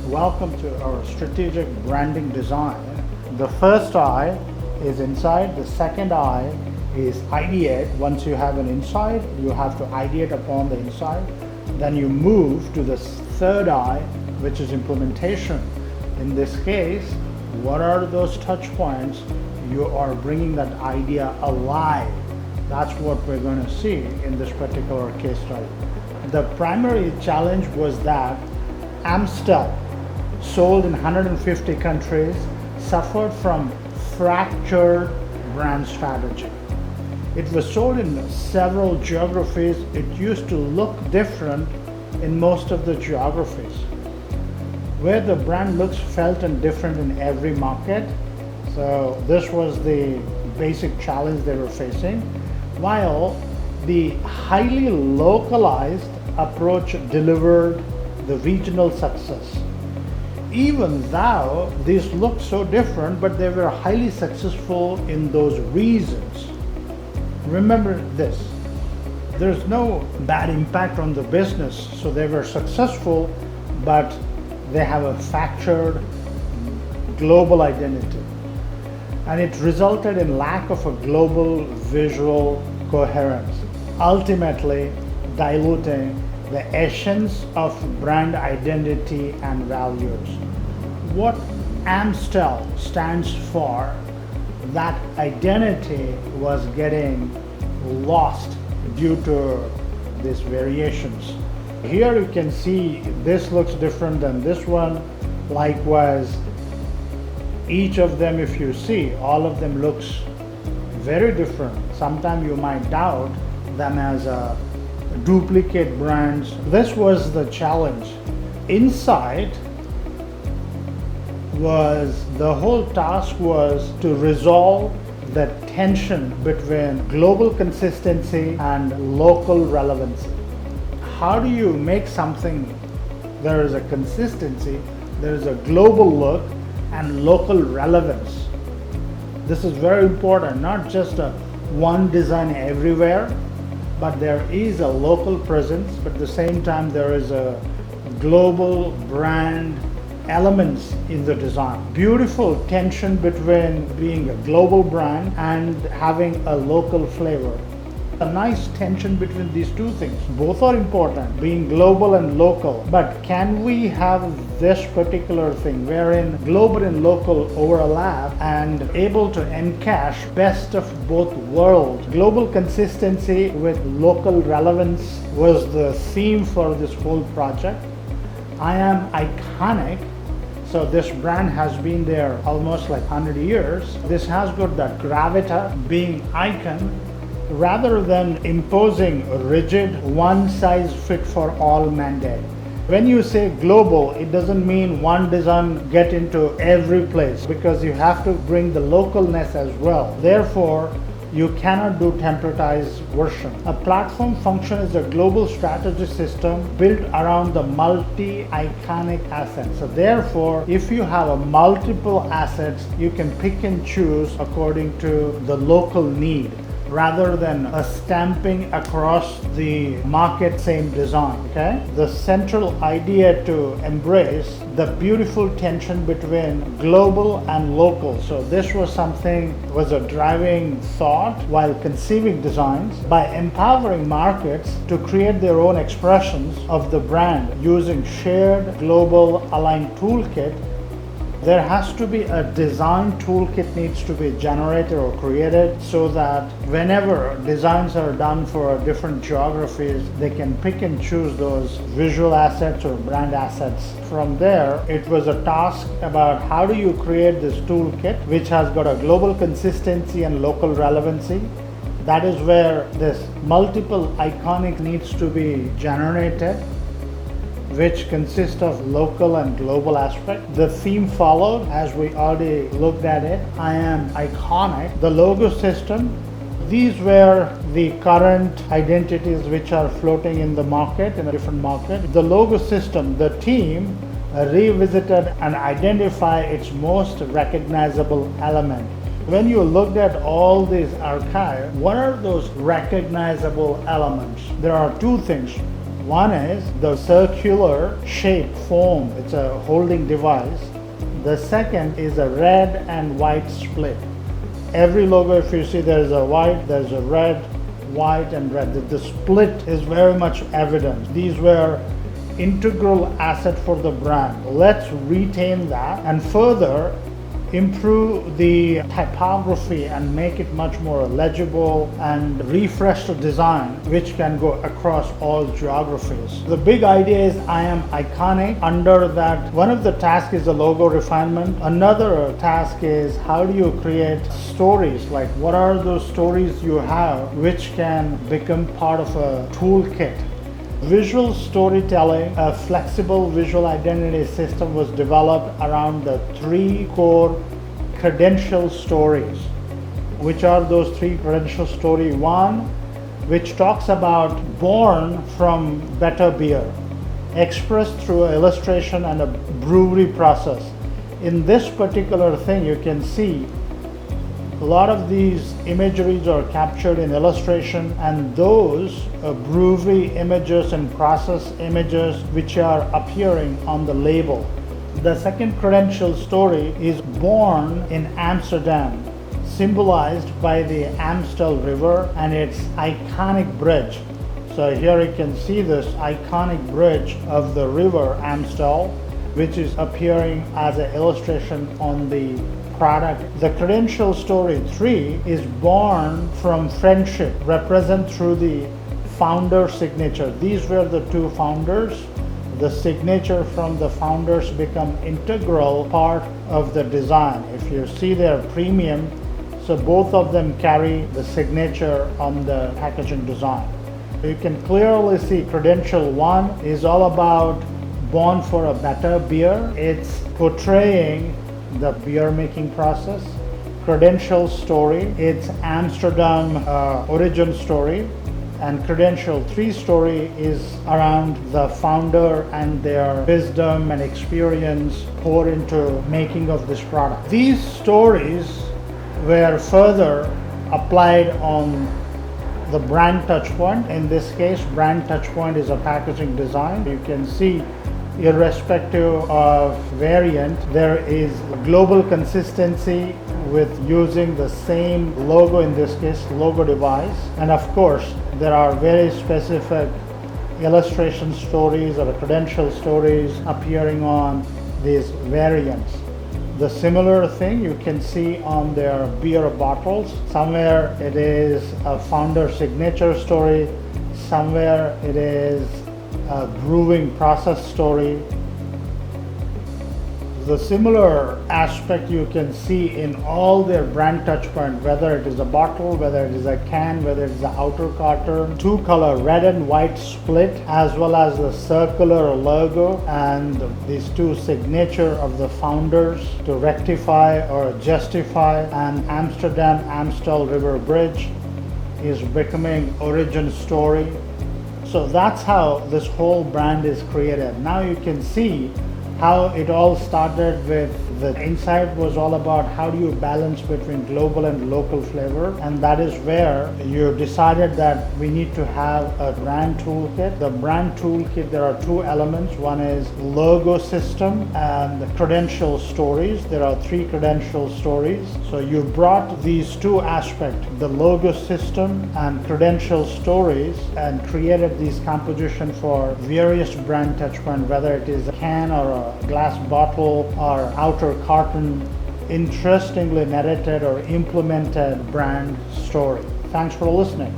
Welcome to our strategic branding design. The first I is inside, the second I is ideate. Once you have an inside, you have to ideate upon the inside. Then you move to the third I, which is implementation. In this case, what are those touch points? You are bringing that idea alive. That's what we're going to see in this particular case study. The primary challenge was that Amstel, sold in 150 countries, suffered from fractured brand strategy. It was sold in several geographies. It used to look different in most of the geographies. Where the brand looks, felt, and different in every market. So this was the basic challenge they were facing. While the highly localized approach delivered the regional success. Even though these looked so different, but they were highly successful in those regions. Remember this, there's no bad impact on the business, so they were successful, but they have a fractured global identity. And it resulted in lack of a global visual coherence, ultimately diluting the essence of brand identity and values. What Amstel stands for, that identity was getting lost due to these variations. Here you can see this looks different than this one. Likewise, each of them, if you see, all of them looks very different. Sometimes you might doubt them as a duplicate brands. This was the challenge. Inside was, the whole task was to resolve the tension between global consistency and local relevancy. How do you make something, there is a consistency, there is a global look and local relevance? This is very important, not just a one design everywhere, but there is a local presence, but at the same time there is a global brand elements in the design. Beautiful tension between being a global brand and having a local flavor. A nice tension between these two things. Both are important, being global and local. But can we have this particular thing wherein global and local overlap and able to encash best of both worlds? Global consistency with local relevance was the theme for this whole project. I am iconic. So this brand has been there almost like 100 years. This has got that gravitas, being icon, rather than imposing a rigid one-size-fit-for-all mandate. When you say global, it doesn't mean one design get into every place, because you have to bring the localness as well. Therefore, you cannot do templatized version. A platform function is a global strategy system built around the multi-iconic assets. So therefore, if you have a multiple assets, you can pick and choose according to the local need, rather than a stamping across the market same design. Okay, the central idea to embrace the beautiful tension between global and local. So this was something, was a driving thought while conceiving designs, by empowering markets to create their own expressions of the brand using shared global aligned toolkit. There has to be a design toolkit needs to be generated or created, so that whenever designs are done for different geographies, they can pick and choose those visual assets or brand assets. From there, it was a task about how do you create this toolkit which has got a global consistency and local relevancy. That is where this multiple iconic needs to be generated, which consists of local and global aspect. The theme followed, as we already looked at it. I am iconic. The logo system, these were the current identities which are floating in the market, in a different market. The logo system, the team revisited and identified its most recognizable element. When you looked at all these archives, what are those recognizable elements? There are two things. One is the circular shape foam, it's a holding device. The second is a red and white split. Every logo, if you see, there's a white, there's a red, white and red. The split is very much evident. These were integral asset for the brand. Let's retain that and further improve the typography and make it much more legible and refresh the design, which can go across all geographies. The big idea is I am iconic. Under that, one of the tasks is the logo refinement. Another task is how do you create stories, like what are those stories you have which can become part of a toolkit. Visual storytelling, a flexible visual identity system was developed around the three core credential stories. Which are those three credential stories? One, which talks about born from better beer, expressed through illustration and a brewery process. In this particular thing, you can see a lot of these imageries are captured in illustration, and those brewery images and process images which are appearing on the label. The second credential story is born in Amsterdam, symbolized by the Amstel River and its iconic bridge. So here you can see this iconic bridge of the river Amstel, which is appearing as an illustration on the product. The credential story 3 is born from friendship, represented through the founder signature. These were the two founders. The signature from the founders become integral part of the design. If you see their premium, so both of them carry the signature on the packaging design. You can clearly see credential 1 is all about born for a better beer. It's portraying the beer making process. Credential story, it's Amsterdam origin story. And credential 3 story is around the founder and their wisdom and experience poured into making of this product. These stories were further applied on the brand touchpoint. In this case, brand touchpoint is a packaging design. You can see irrespective of variant, there is global consistency with using the same logo, in this case logo device, and of course there are very specific illustration stories or credential stories appearing on these variants. The similar thing you can see on their beer bottles. Somewhere it is a founder signature story, somewhere it is a brewing process story. The similar aspect you can see in all their brand touchpoint, whether it is a bottle, whether it is a can, whether it is the outer carton, two color red and white split, as well as the circular logo and these two signature of the founders to rectify or justify an Amsterdam Amstel River Bridge is becoming origin story. So that's how this whole brand is created. Now you can see how it all started with the insight was all about how do you balance between global and local flavor, and that is where you decided that we need to have a brand toolkit. The brand toolkit, there are two elements. One is logo system and the credential stories. There are 3 credential stories. So you brought these two aspects, the logo system and credential stories, and created these composition for various brand touchpoint, whether it is a can or a glass bottle or outer carton, interestingly narrated or implemented brand story. Thanks for listening.